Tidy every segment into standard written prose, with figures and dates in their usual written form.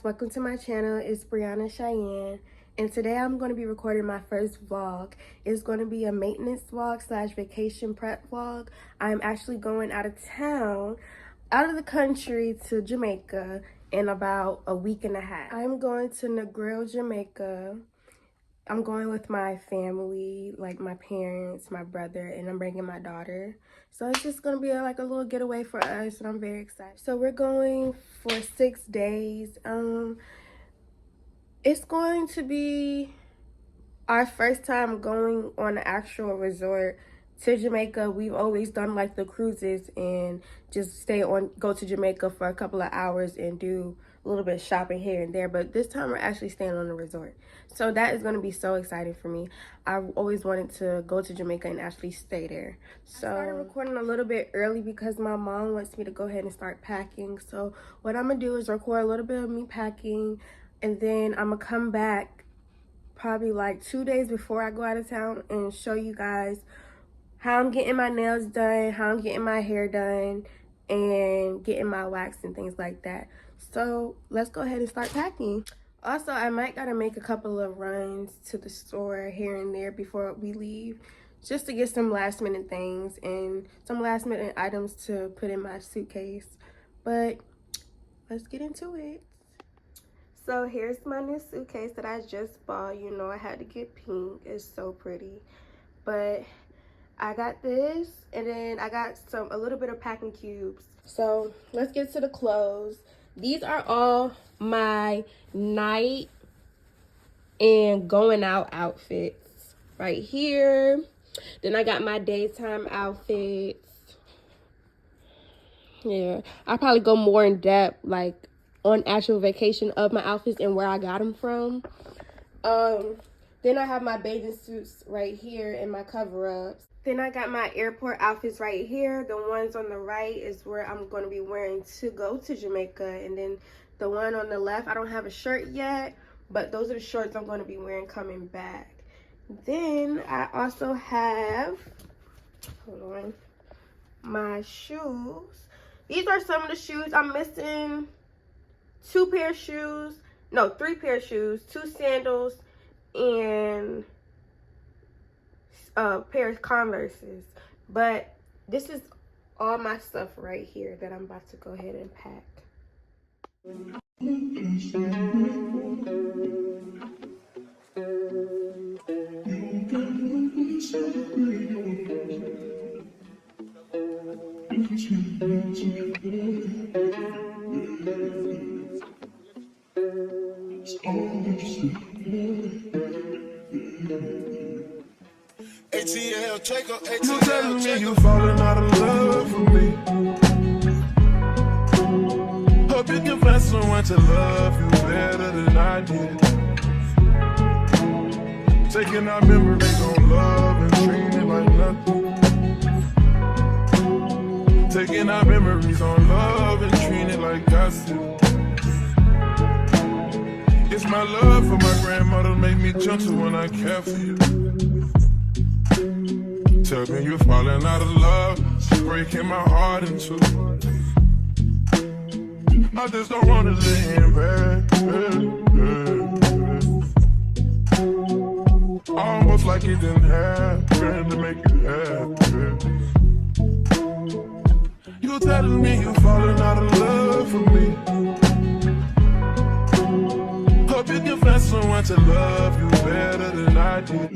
welcome to my channel. It's Brianna Cheyenne, and today I'm going to be recording my first vlog. It's going to be a maintenance vlog slash vacation prep vlog. I'm actually going out of town, out of the country, to Jamaica in about a week and a half. I'm going to Negril, Jamaica. I'm going with my family, like my parents, my brother, and I'm bringing my daughter. So it's just gonna be like a little getaway for us, and I'm very excited. So we're going for 6 days. It's going to be our first time going on an actual resort to Jamaica. We've always done like the cruises and just go to Jamaica for a couple of hours and do a little bit of shopping here and there, but this time we're actually staying on the resort. So that is going to be so exciting for me. I've always wanted to go to Jamaica and actually stay there. So I started recording a little bit early because my mom wants me to go ahead and start packing. So what I'm gonna do is record a little bit of me packing, and then I'm gonna come back probably like 2 days before I go out of town and show you guys how I'm getting my nails done, how I'm getting my hair done, and getting my wax and things like that. So let's go ahead and start packing. Also, I might gotta make a couple of runs to the store here and there before we leave, just to get some last minute things and some last minute items to put in my suitcase. But let's get into it. So here's my new suitcase that I just bought. You know, I had to get pink. It's so pretty. But I got this, and then I got a little bit of packing cubes. So let's get to the clothes. These are all my night and going out outfits right here. Then I got my daytime outfits. Yeah, I'll probably go more in depth, like on actual vacation of my outfits and where I got them from. Then I have my bathing suits right here and my cover-ups. Then I got my airport outfits right here. The ones on the right is where I'm going to be wearing to go to Jamaica. And then the one on the left, I don't have a shirt yet, but those are the shorts I'm going to be wearing coming back. Then I also have, hold on, my shoes. These are some of the shoes. I'm missing 3 pair of shoes, 2 sandals, and a pair of Converses. But this is all my stuff right here that I'm about to go ahead and pack. You telling me you falling out of love with me? Hope you can find someone to love you better than I did. Taking our memories on love and treating it like nothing. Taking our memories on love and treating it like gossip. It's my love for my grandmother make me gentle when I care for you. Tell me you're falling out of love, breaking my heart in two. I just don't want to lay in bed. Almost like it didn't happen to make you happy. You telling me you're falling out of love with me? Hope you can find someone to love you better than I did.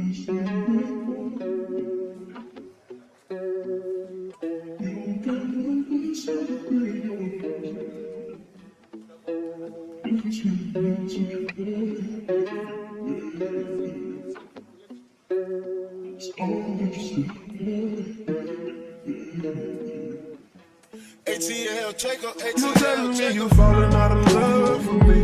You telling me you falling out of love with me?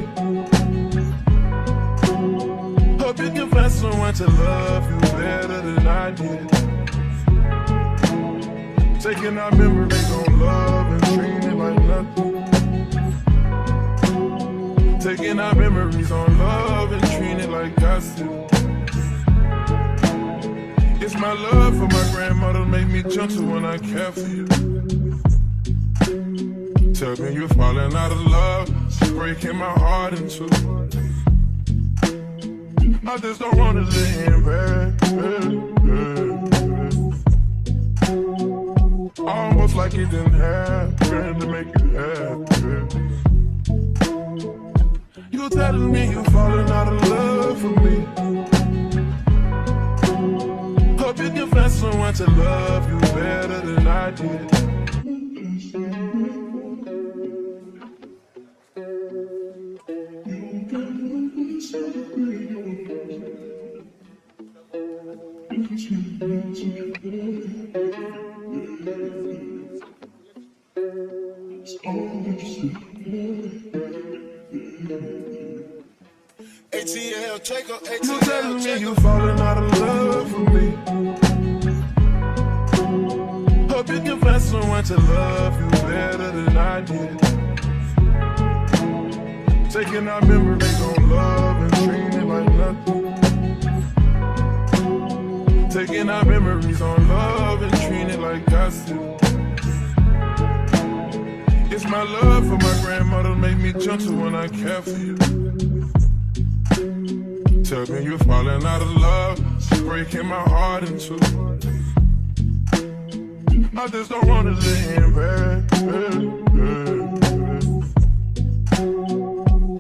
Hope you can find someone to love you better than I did. Taking our memories on love and treating it like nothing. Taking our memories on love and treating it like gossip. It's my love for my grandmother make me gentle when I care for you. Tell me you're falling out of love, breaking my heart in two. I just don't wanna let him back. Almost like it didn't happen to make you happy. You telling me you falling out of love for me. Hope you can find someone to love you better than I did. ATL, check up, You ATL, telling me check you up. falling out of love for me. Hope you can find someone to love you better than I did. Taking our memories on love and treating it like nothing. Taking our memories on love and treating it like gossip. It's my love for my grandmother make me gentle when I care for you. Tell me you're falling out of love, breaking my heart in two. I just don't wanna let him back.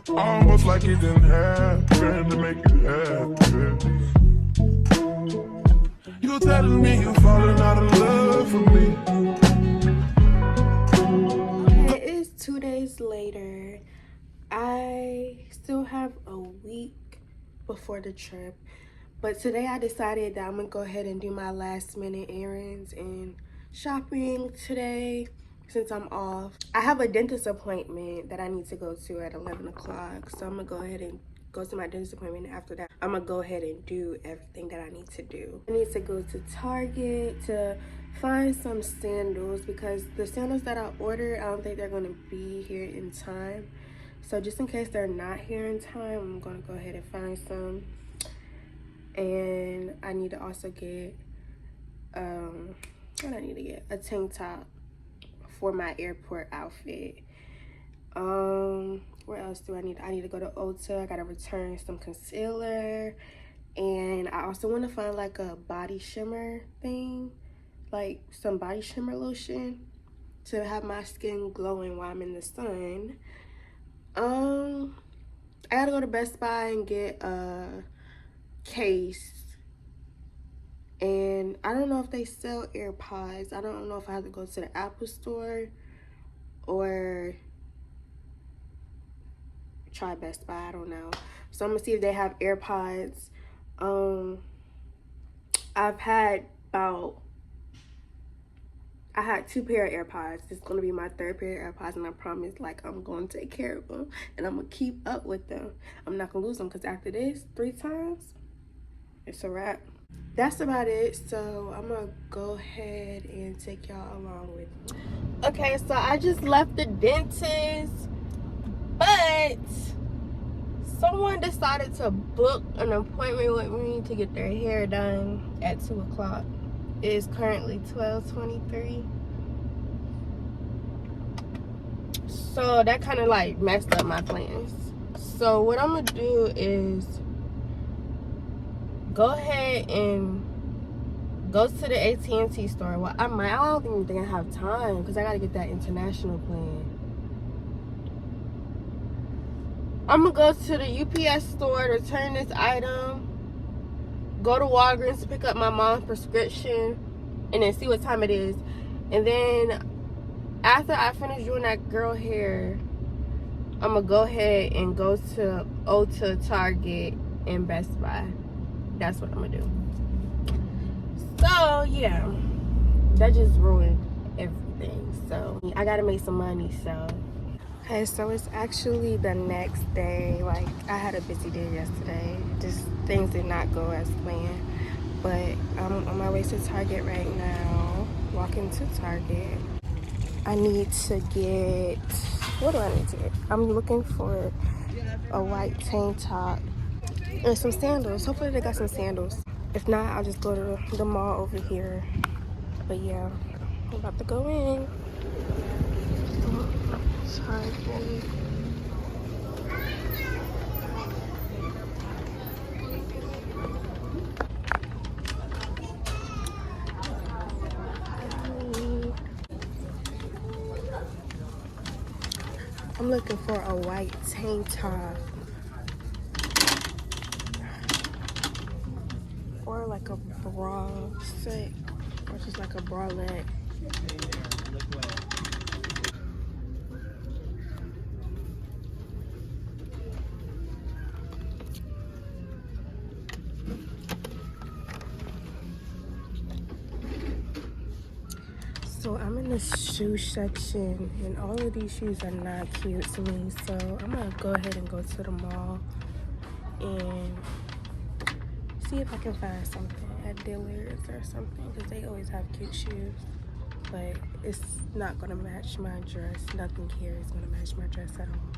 Almost like it didn't happen to make you happy. You telling me you falling out of love for me. Okay, it is 2 days later. I still have a week before the trip, but today I decided that I'm gonna go ahead and do my last minute errands and shopping today since I'm off. I have a dentist appointment that I need to go to at 11 o'clock, so I'm gonna go ahead and go to my dentist appointment. After that, I'm gonna go ahead and do everything that I need to do. I need to go to Target to find some sandals because the sandals that I ordered, I don't think they're gonna be here in time. So just in case they're not here in time, I'm gonna go ahead and find some. And I need to also get what I need to get, a tank top for my airport outfit. Where else do I need to go to Ulta. I gotta return some concealer, and I also want to find like a body shimmer thing, like some body shimmer lotion to have my skin glowing while I'm in the sun. I gotta go to Best Buy and get a case, and I don't know if they sell AirPods. I don't know if I have to go to the Apple store or try Best Buy. I don't know. So I'm gonna see if they have AirPods. I had 2 pair of AirPods. This is gonna be my 3rd pair of AirPods, and I promise, like, I'm gonna take care of them and I'm gonna keep up with them. I'm not gonna lose them because after this 3 times, it's a wrap. That's about it. So I'm gonna go ahead and take y'all along with me. Okay, so I just left the dentist, but someone decided to book an appointment with me to get their hair done at 2 o'clock. It is currently 12:23. So that kind of like messed up my plans. So what I'm gonna do is go ahead and go to the AT&T store. Well, I don't even think I have time because I gotta get that international plan. I'm gonna go to the UPS store to return this item, go to Walgreens to pick up my mom's prescription, and then see what time it is. And then after I finish doing that girl hair, I'm gonna go ahead and go to Ulta, Target, and Best Buy. That's what I'm gonna do. So yeah, that just ruined everything. So I gotta make some money. So okay, so it's actually the next day. Like, I had a busy day yesterday. Just things did not go as planned. But I'm on my way to Target right now. Walking to Target. I need to get, what do I need to get? I'm looking for a white tank top and some sandals. Hopefully they got some sandals. If not, I'll just go to the mall over here. But yeah, I'm about to go in. Target. looking for a white tank top or like a bra set, or just like a bralette. So I'm in the shoe section, and all of these shoes are not cute to me. So I'm gonna go ahead and go to the mall and see if I can find something at Dillard's or something, because they always have cute shoes. But it's not gonna match my dress. Nothing here is gonna match my dress at all.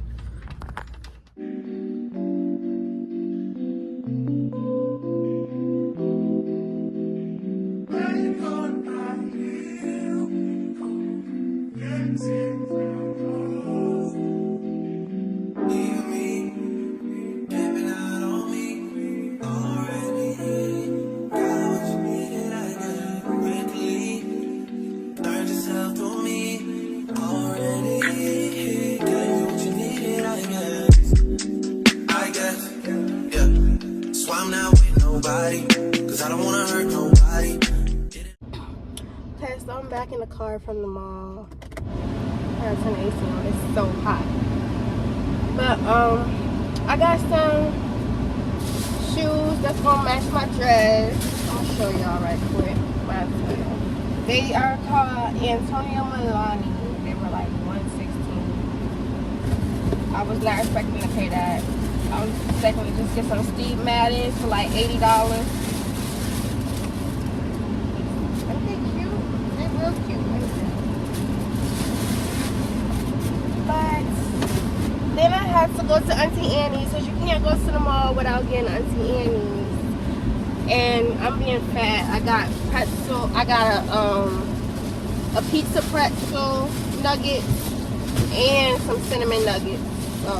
Okay, so I'm back in the car from the mall. I gotta turn the AC on. It's so hot. But I got some shoes that's gonna match my dress. I'm gonna show y'all right quick. They are called Antonio Milani. They were like $116. I was not expecting to pay that. I was expecting to just get some Steve Maddens for like $80. Aren't they cute? They're real cute. But then I had to go to Auntie Annie's, because you can't go to the mall without getting Auntie Annie's. And I'm being fat. I got pretzel. I got a pizza pretzel nuggets and some cinnamon nuggets. So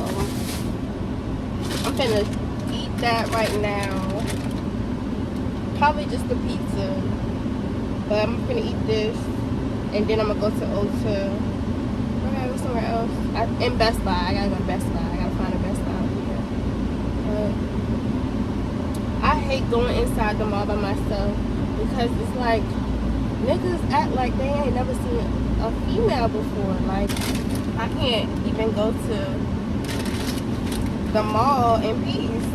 I'm gonna eat that right now. Probably just the pizza, but I'm gonna eat this, and then I'm gonna go to Ulta. Okay, go somewhere else. In Best Buy. I gotta go to Best Buy. I gotta find a Best Buy out here. I hate going inside the mall by myself, because it's like niggas act like they ain't never seen a female before. Like, I can't even go to the mall in peace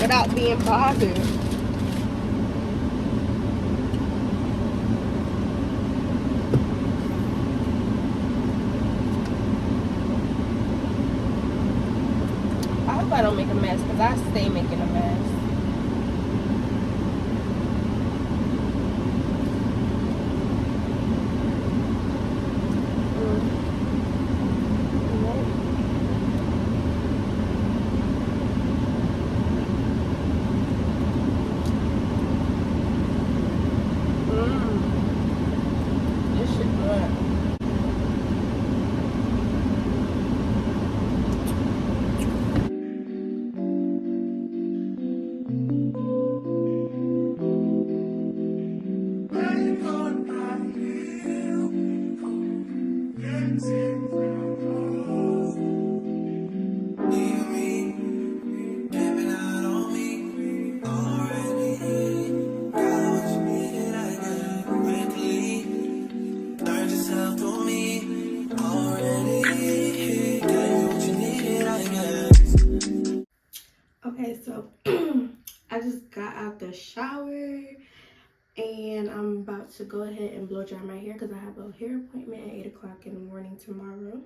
without being bothered. I hope I don't make a mess, because I stay making a mess. This shit good. Okay, so I just got out the shower, and I'm about to go ahead and blow dry my hair, because I have a hair appointment at 8 o'clock in the morning tomorrow.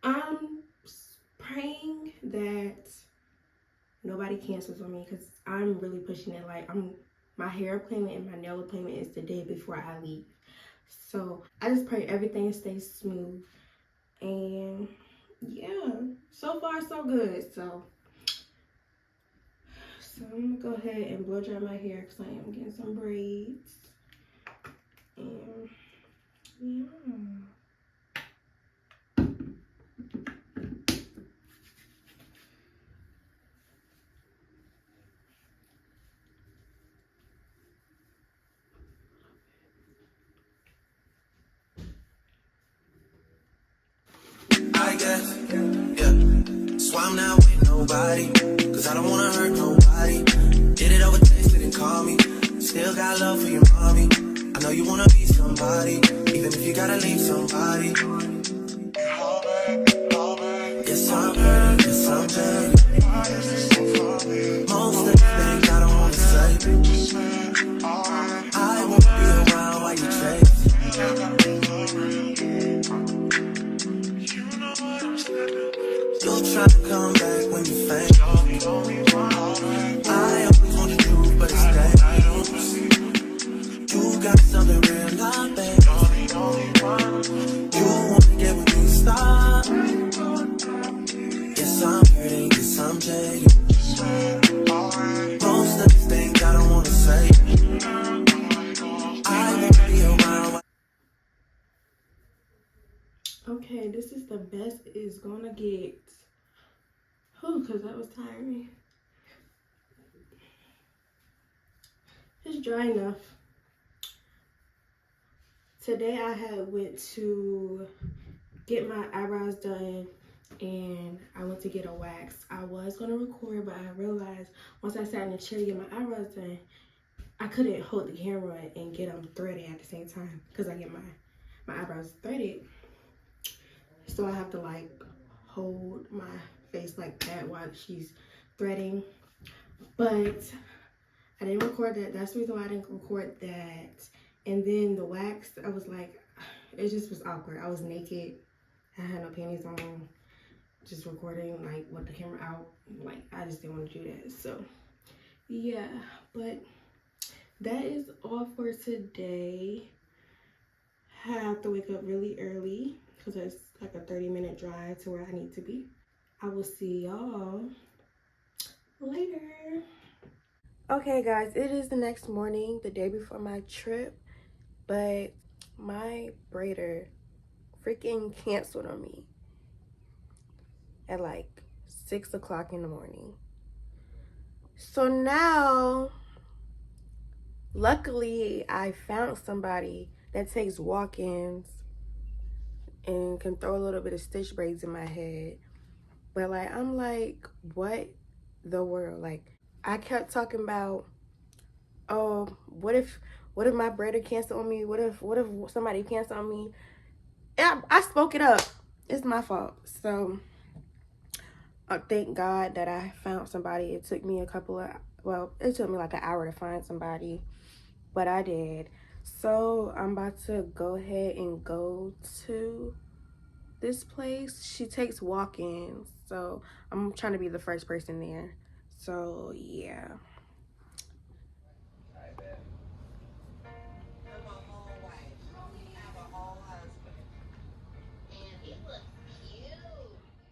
I'm praying that nobody cancels on me, because I'm really pushing it. Like, my hair appointment and my nail appointment is the day before I leave. So I just pray everything stays smooth. And yeah, so far so good. So I'm gonna go ahead and blow dry my hair, because I am getting some braids. And yeah. somebody, cause I don't wanna hurt nobody. Did it over text, didn't call me. Still got love for your mommy. I know you wanna be somebody, even if you gotta leave somebody. Yes, I'm hurting, yes, I'm jaded. Most of the things I don't wanna say. I won't be around while you chase. You'll try to come back when you faint. I always want the truth, but it's dangerous. You got something real, not bad. You wanna get with me, stop. Yes, I'm hurting, yes, I'm jaded. Most of the things I don't wanna say. I won't be around. Okay, this is the best it's gonna get. Oh, because that was tiring. It's dry enough. Today I had went to get my eyebrows done and I went to get a wax. I was gonna record, but I realized once I sat in the chair to get my eyebrows done, I couldn't hold the camera and get them threaded at the same time because I get my eyebrows threaded. So I have to like hold my face like that while she's threading. But I didn't record that. That's the reason why I didn't record that. And then the wax, I was like, it just was awkward. I was naked. I had no panties on. Just recording like with the camera out. Like I just didn't want to do that. So yeah, but that is all for today. I have to wake up really early because it's like a 30-minute drive to where I need to be. I will see y'all later. Okay guys, it is the next morning, the day before my trip, but my braider freaking canceled on me at like 6 o'clock in the morning. So now, luckily I found somebody that takes walk-ins and can throw a little bit of stitch braids in my head. But like, I'm like, what the world? Like, I kept talking about, oh, what if my braider cancel on me? What if somebody cancel on me? And I spoke it up. It's my fault. So thank God that I found somebody. It took me it took me like an hour to find somebody, but I did. So I'm about to go ahead and go to this place. She takes walk-ins, so I'm trying to be the first person there. So yeah.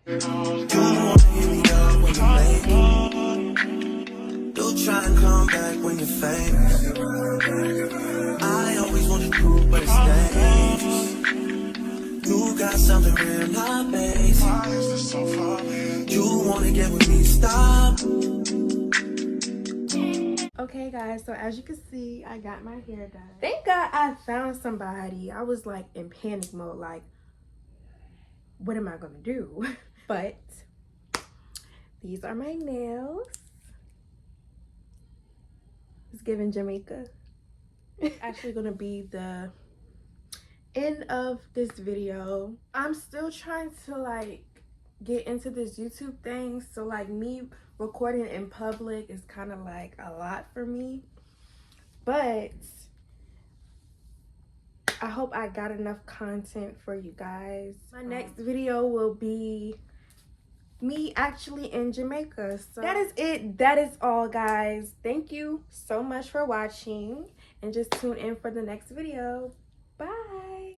You wanna hit me up when you make it. You'll try and come back when you're famous. I always want the truth, but it's dangerous. You got something real, not basic. You wanna get with me, stop. Okay guys, so as you can see, I got my hair done. Thank God I found somebody. I was like in panic mode, like, what am I gonna do? But these are my nails. It's giving Jamaica. It's actually gonna be the end of this video. I'm still trying to like get into this YouTube thing, so like me recording in public is kind of like a lot for me, but I hope I got enough content for you guys. My next video will be me actually in Jamaica. So that is it. That is all, guys. Thank you so much for watching, and just tune in for the next video. Bye.